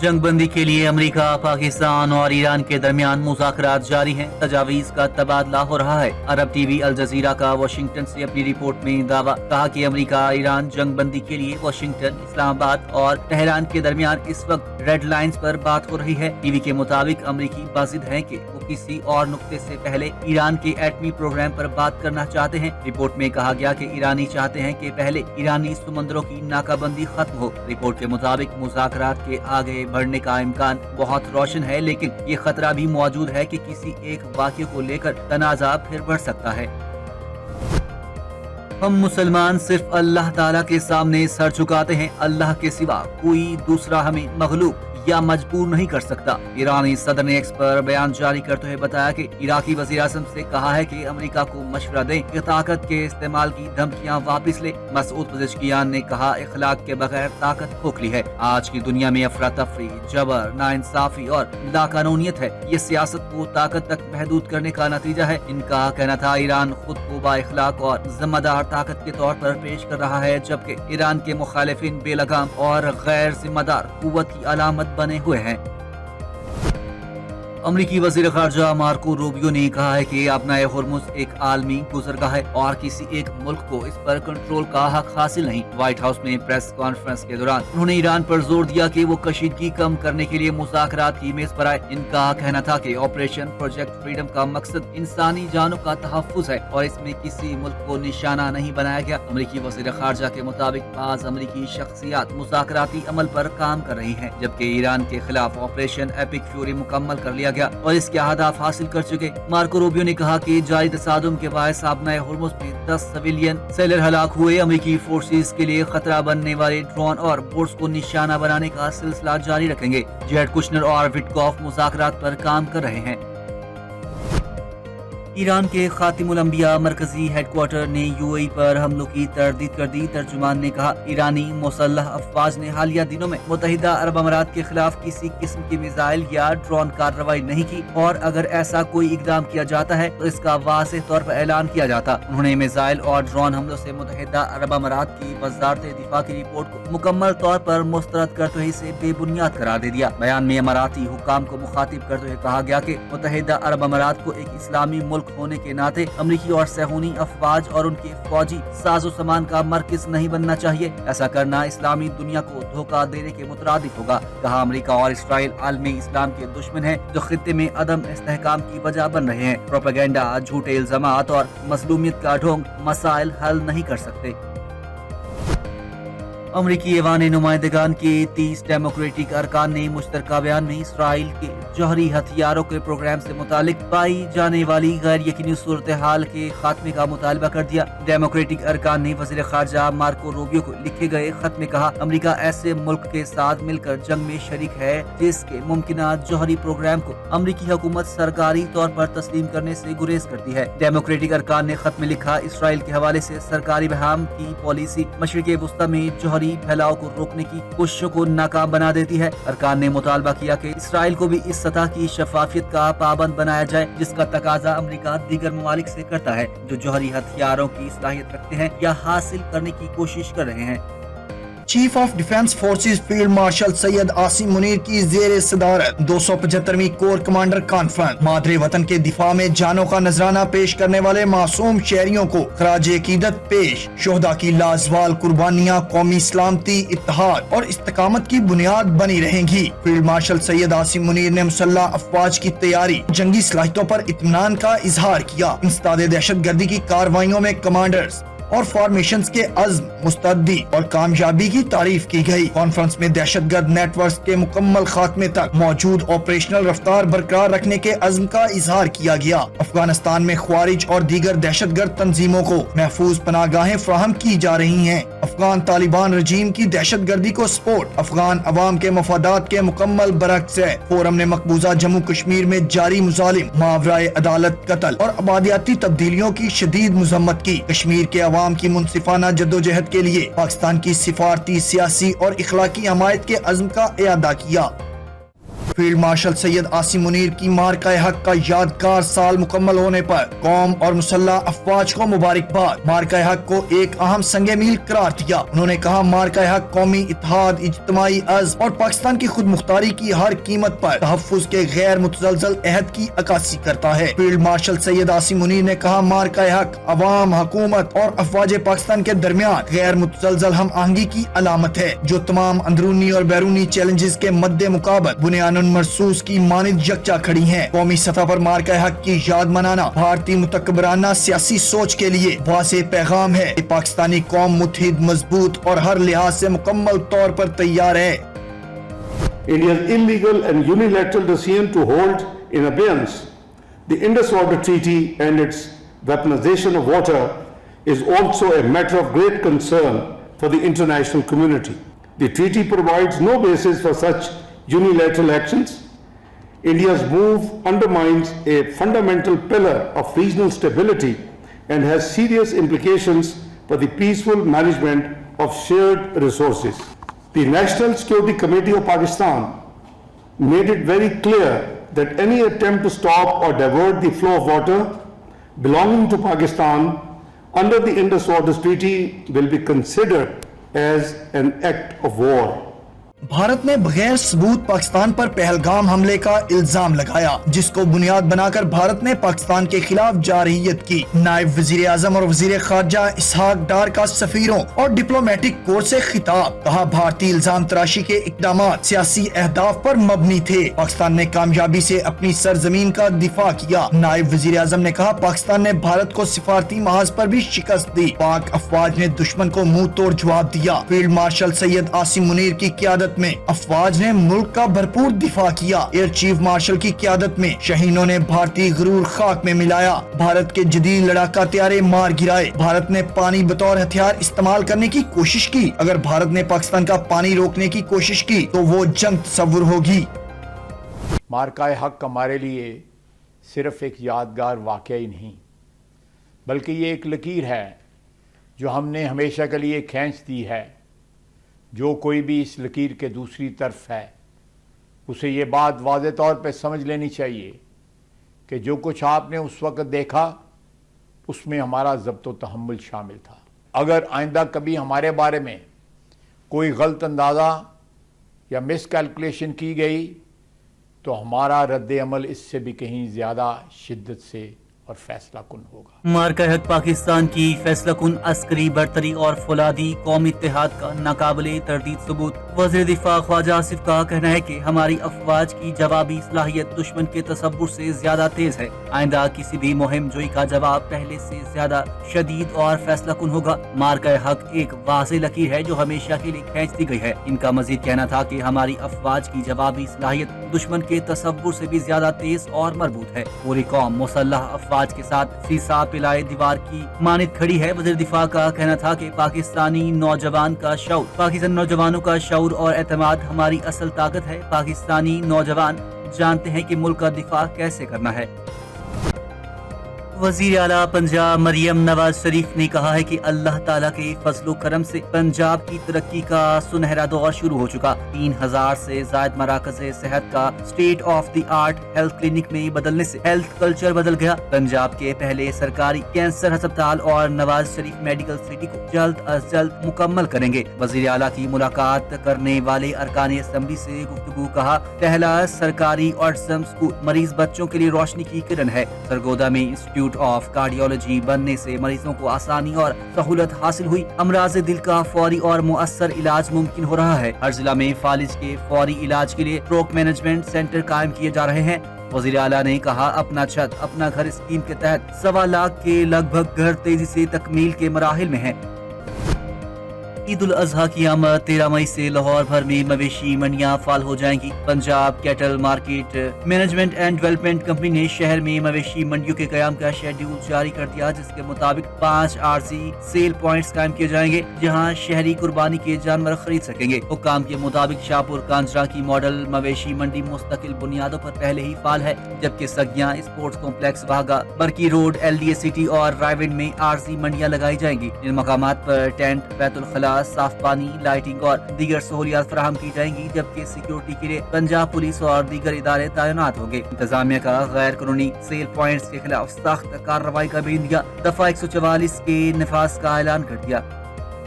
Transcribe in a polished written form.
जंग बंदी के लिए अमेरिका, पाकिस्तान और ईरान के दरमियान मुज़ाकरात जारी हैं। तजावीज़ का तबादला हो रहा है। अरब टीवी अल जज़ीरा का वाशिंगटन से अपनी रिपोर्ट में दावा कहा कि अमेरिका ईरान जंग बंदी के लिए वाशिंगटन, इस्लामाबाद और तेहरान के दरमियान इस वक्त रेड लाइन्स पर बात हो रही है। टीवी के मुताबिक अमेरिकी बाजिद हैं कि वो किसी और नुक्ते से पहले ईरान के एटमी प्रोग्राम पर बात करना चाहते हैं। रिपोर्ट में कहा गया कि ईरानी चाहते हैं कि पहले ईरानी समंदरों की नाकाबंदी खत्म हो। रिपोर्ट के मुताबिक मुज़ाकरात के आगे बढ़ने का इम्कान बहुत रोशन है, लेकिन ये खतरा भी मौजूद है कि किसी एक वाक़ये को लेकर तनाज़ा फिर बढ़ सकता है। हम मुसलमान सिर्फ अल्लाह ताला के सामने सर झुकाते हैं। अल्लाह के सिवा कोई दूसरा हमें मगलूब या मजबूर नहीं कर सकता। ईरानी सदर ने एक्स पर बयान जारी करते हुए बताया कि इराकी वज़ीर-ए-आज़म से कहा है कि अमेरिका को मशवरा दें कि ताकत के इस्तेमाल की धमकियां वापस ले। मसूद पज़ेश्कियान ने कहा, इखलाक के बगैर ताकत खोखली है। आज की दुनिया में अफरा तफरी, जबर, नाइंसाफी और लाकानूनियत है। ये सियासत को ताकत तक महदूद करने का नतीजा है। इनका कहना था, ईरान खुद को बाइखलाक और जिम्मेदार ताकत के तौर पर पेश कर रहा है, जबकि ईरान के मुखालिफिन बेलगाम और गैर जिम्मेदार कुव्वत की अलामत बने हुए हैं। अमरीकी वज़ीर ख़ारजा मार्को रूबियो ने कहा है कि अपना हुर्मुज़ एक आलमी गुज़रगाह है और किसी एक मुल्क को इस पर कंट्रोल का हक हासिल नहीं। व्हाइट हाउस में प्रेस कॉन्फ्रेंस के दौरान उन्होंने ईरान पर जोर दिया कि वो कशीदगी कम करने के लिए मुज़ाकरात की मेज पर आए। इनका कहना था कि ऑपरेशन प्रोजेक्ट फ्रीडम का मकसद इंसानी जानों का तहफ़्फ़ुज़ है और इसमें किसी मुल्क को निशाना नहीं बनाया गया। अमरीकी वज़ीर ख़ारजा के मुताबिक बाज़ अमरीकी शख्सियात मुज़ाकराती अमल पर काम कर रही हैं, जबकि ईरान के खिलाफ ऑपरेशन एपिक फ्यूरी मुकम्मल कर लिया गया और इसके अहदाफ हासिल कर चुके। मार्को रूबियो ने कहा कि जारी तसादुम के बायस अपना हुर्मुज़ में 10 सिविलियन सेलर हलाक हुए। अमरीकी फोर्सेस के लिए खतरा बनने वाले ड्रोन और बोट्स को निशाना बनाने का सिलसिला जारी रखेंगे। जेरेड कुशनर और विटकॉफ मुज़ाकरात पर काम कर रहे हैं। ईरान के खातिमुल अंबिया मरकजी हेडक्वार्टर ने यूएई पर हमलों की तरदीद कर दी। तर्जुमान ने कहा, ईरानी मुसल्लह अफवाज ने हालिया दिनों में मुत्तहिदा अरब अमारात के खिलाफ किसी किस्म की मिसाइल या ड्रोन कार्रवाई नहीं की और अगर ऐसा कोई इकदाम किया जाता है तो इसका वाज़ेह तौर पर ऐलान किया जाता। उन्होंने मिसाइल और ड्रोन हमलों से मुत्तहिदा अरब अमारात की वज़ारत दिफा की रिपोर्ट को मुकम्मल तौर पर मुस्तरद करते हुए इसे बेबुनियाद करार दे दिया। बयान में अमाराती हुक्काम को मुखातिब करते हुए कहा गया कि मुत्तहिदा अरब अमारात को एक इस्लामी मुल्क होने के नाते अमरीकी और सहूनी अफवाज और उनके फौजी साजो सामान का मरकज नहीं बनना चाहिए। ऐसा करना इस्लामी दुनिया को धोखा देने के मुतरादिफ होगा। कहा, अमरीका और इसराइल आलमी इस्लाम के दुश्मन हैं जो खित्ते में अदम इस्तेहकाम की वजह बन रहे हैं। प्रोपेगेंडा, झूठे इल्जामात और मजलूमियत का ढोंग मसाइल हल नहीं कर सकते। अमरीकी ऐवान नुमाइंदगान के 30 डेमोक्रेटिक अरकान ने मुश्तरका बयान में इसराइल के जौहरी हथियारों के प्रोग्राम से मुतालिक पाई जाने वाली गैर यकीनी सूरत हाल के खात्मे का मुतालबा कर दिया। डेमोक्रेटिक अरकान ने वज़ीर ख़ारजा मार्को रूबियो को लिखे गए खत में कहा, अमरीका ऐसे मुल्क के साथ मिलकर जंग में शरीक है जिसके मुमकिना जौहरी प्रोग्राम को अमरीकी हुकूमत सरकारी तौर पर तस्लीम करने से गुरेज करती है। डेमोक्रेटिक अरकान ने खत में लिखा, इसराइल के हवाले से सरकारी बहम की पॉलिसी मशरिक़ वुस्ता में जौहरी फैलाव को रोकने की कोशिशों को नाकाम बना देती है। अरकान ने मुतालबा किया कि इसराइल को भी इस सतह की शफाफियत का पाबंद बनाया जाए जिसका तकाजा अमेरिका दीगर ममालिक से करता है जो जौहरी हथियारों की सलाहियत रखते हैं या हासिल करने की कोशिश कर रहे हैं। Chief of defence forces field marshal Syed Asim Munir की जेर सदारत 275वीं कोर कमांडर कॉन्फ्रेंस मादरे वतन के दिफा में जानों का नजराना पेश करने वाले मासूम शहरियों को खराजे अकीदत पेश। शोहदा की लाजवाल कुर्बानियां कौमी सलामती, इत्तेहाद और इस्तकामत की बुनियाद बनी रहेंगी। फील्ड मार्शल सैयद आसिम मुनीर ने मुसल्लह अफवाज की तैयारी, जंगी सलाहियतों पर इत्मीनान का इजहार किया। इंसदादे दहशत गर्दी की कार्रवाइयों में कमांडर्स और फॉर्मेशंस के अज़्म, मुस्तैदी और कामयाबी की तारीफ की गई। कॉन्फ्रेंस में दहशतगर्द नेटवर्क के मुकम्मल खात्मे तक मौजूद ऑपरेशनल रफ्तार बरकरार रखने के अज़्म का इजहार किया गया। अफगानिस्तान में ख्वारिज और दीगर दहशतगर्द तंजीमों को महफूज पनाहगाहें फराहम की जा रही हैं। अफगान तालिबान रजीम की दहशतगर्दी को सपोर्ट अफगान अवाम के मफादात के मुकम्मल बरक्स है। फोरम ने मकबूजा जम्मू कश्मीर में जारी मुजालिम, मावराए अदालत, कत्ल और आबादियाती तब्दीलियों की शदीद मजम्मत की। कश्मीर के अवाम की मुनसिफाना जद्दोजहद के लिए पाकिस्तान की सिफारती, सियासी और इखलाकी हमायत के अज़्म का इयादा किया। फील्ड मार्शल सैयद आसिम मुनीर की मार्का हक का यादगार साल मुकम्मल होने पर कौम और मुसल्लह अफवाज को मुबारकबाद। मार्का हक को एक अहम संगे मील करार दिया। उन्होंने कहा मार्का हक कौमी इत्तेहाद, इज्तिमाई अज़्म और पाकिस्तान की खुद मुख्तारी की हर कीमत पर तहफ़्फ़ुज़ के गैर मुतज़लज़ल अहद की अक्कासी करता है। फील्ड मार्शल सैयद आसिम मुनीर ने कहा मार्का हक अवाम, हुकूमत और अफवाज पाकिस्तान के दरमियान गैर मुतज़लज़ल हम आहंगी की अलामत है, जो तमाम अंदरूनी और बैरूनी चैलेंजेस के मद्दे मुकाबल बुनियादन मरसूस की मानिंद यकजा खड़ी हैं। कौमी सतह पर मार्का हक की याद मनाना भारतीय मुतकब्बराना सियासी सोच के लिए वाज़ेह पैगाम है। पाकिस्तानी कौम मुत्तहिद, मजबूत और हर लिहाज से मुकम्मल तौर पर तैयार है। India's illegal and unilateral decision to hold in abeyance the Indus Water Treaty and its weaponization of water is also a matter of great concern for the international community. The treaty provides no basis for such unilateral actions. India's move undermines a fundamental pillar of regional stability and has serious implications for the peaceful management of shared resources. The National Security Committee of Pakistan made it very clear that any attempt to stop or divert the flow of water belonging to Pakistan under the Indus Waters Treaty will be considered as an act of war. Bharat ने बगैर सबूत पाकिस्तान पर पहलगाम हमले का इल्जाम लगाया, जिसको बुनियाद बनाकर भारत ने पाकिस्तान के खिलाफ जारहियत की। नायब वजीर आजम और वजीर खारजा इसहाक डार का सफीरों और डिप्लोमेटिक कोर से खिताब, कहा भारतीय इल्जाम तराशी के इकदामात सियासी अहदाफ पर मबनी थे। पाकिस्तान ने कामयाबी से अपनी सरजमीन का दिफा किया। नायब वजीर आजम ने कहा पाकिस्तान ने भारत को सिफारती महाज पर भी शिकस्त दी। पाक अफवाज ने दुश्मन को मुंह तोड़ जवाब दिया। फील्ड मार्शल सैयद आसिम मुनीर की क़यादत में अफवाज ने मुल्क का भरपूर दिफा किया। एयर चीफ मार्शल की क़यादत में शहीनों ने भारतीय गुरूर खाक में मिलाया। भारत के जदीद लड़ाका त्यारे मार गिराए। भारत ने पानी बतौर हथियार इस्तेमाल करने की कोशिश की। अगर भारत ने पाकिस्तान का पानी रोकने की कोशिश की तो वो जंग तस्वुर होगी। मार्का हक हमारे लिए सिर्फ एक यादगार वाक़या ही नहीं, बल्कि ये एक लकीर है जो हमने हमेशा के लिए खींच दी है। जो कोई भी इस लकीर के दूसरी तरफ है उसे ये बात वाज़ेह तौर पे समझ लेनी चाहिए कि जो कुछ आपने उस वक्त देखा उसमें हमारा ज़ब्त व तहम्मुल शामिल था। अगर आइंदा कभी हमारे बारे में कोई गलत अंदाज़ा या मिसकैलकुलेशन की गई तो हमारा रद्द अमल इससे भी कहीं ज़्यादा शिद्दत से और फैसला कुन होगा। मार्का हक पाकिस्तान की फैसला कुन अस्करी बरतरी और फौलादी कौमी इत्तेहाद का नाकाबिले तर्दीद सबूत। वज़ीर दिफा ख्वाजा आसिफ का कहना है कि हमारी अफवाज की जवाबी सलाहियत दुश्मन के तसव्वुर से ज्यादा तेज है। आइंदा किसी भी मुहिम जोई का जवाब पहले से ज्यादा शदीद और फैसला कुन होगा। मार्का हक एक वाज़ेह लकीर है जो हमेशा के लिए खींच दी गई है। इनका मजीद कहना था कि हमारी अफवाज की जवाबी सलाहियत दुश्मन के तसव्वुर से भी ज्यादा तेज और मजबूत है। पूरी कौम मुसल्लह अफवाज के साथ सीसा पिलाए दीवार की मानिद खड़ी है। वज़ीर दिफा का कहना था कि पाकिस्तानी नौजवान का शऊर, पाकिस्तानी नौजवानों का शऊर और एतमाद हमारी असल ताकत है। पाकिस्तानी नौजवान जानते हैं कि मुल्क का दिफा कैसे करना है। वज़ीर आला पंजाब मरियम नवाज शरीफ ने कहा है कि अल्लाह ताला के फजलो करम से पंजाब की तरक्की का सुनहरा दौर शुरू हो चुका। 3000 से ज़ायद मराकज़ सेहत का state of the art health clinic में बदलने से हेल्थ कल्चर बदल गया। पंजाब के पहले सरकारी कैंसर अस्पताल और नवाज शरीफ मेडिकल सिटी को जल्द अज जल्द मुकम्मल करेंगे। वज़ीर आला की मुलाकात करने वाले अरकान असम्बली से गुफ्तगू, कहा पहला सरकारी ऑटिज्म स्कूल मरीज बच्चों के लिए रोशनी की किरण है। सरगोदा में इंस्टीट्यूट ऑफ कार्डियोलॉजी बनने से मरीजों को आसानी और सहूलत हासिल हुई। अमराज दिल का फौरी और मुअस्सर इलाज मुमकिन हो रहा है। हर जिला में फालिज के फौरी इलाज के लिए स्ट्रोक मैनेजमेंट सेंटर कायम किए जा रहे हैं। वज़ीर आला ने कहा अपना छत अपना घर स्कीम के तहत 1.25 लाख के लगभग घर तेजी से तकमील के मराहिल में हैं। ईद उल अजहा की आमद 13 मई से लाहौर भर में मवेशी मंडियां फाल हो जाएंगी। Punjab cattle market management and development company ने शहर में मवेशी मंडियों के कयाम का शेड्यूल जारी कर दिया, जिसके मुताबिक 5 आरजी सेल पॉइंट्स कायम किए जाएंगे जहां शहरी कुर्बानी के जानवर खरीद सकेंगे। हुक्काम के मुताबिक शाहपुर कांजरा की मॉडल मवेशी मंडी मुस्तकिल बुनियादों पर पहले ही फाल है, जबकि सगियां स्पोर्ट्स कॉम्प्लेक्स वागा, बरकी रोड, LDA सिटी और रायविंड में आरजी मंडियां लगाई जाएंगी। इन मकामात पर टेंट, बैतुल खला, साफ पानी, लाइटिंग और दीगर सहूलियात फराहम की जाएंगी, जबकि सिक्योरिटी के लिए पंजाब पुलिस और दीगर इदारे तैनात होंगे। इंतजामिया का गैर कानूनी सेल पॉइंट्स के खिलाफ सख्त कार्रवाई का भी इंदिया दफा 144 के नफाज का ऐलान कर दिया।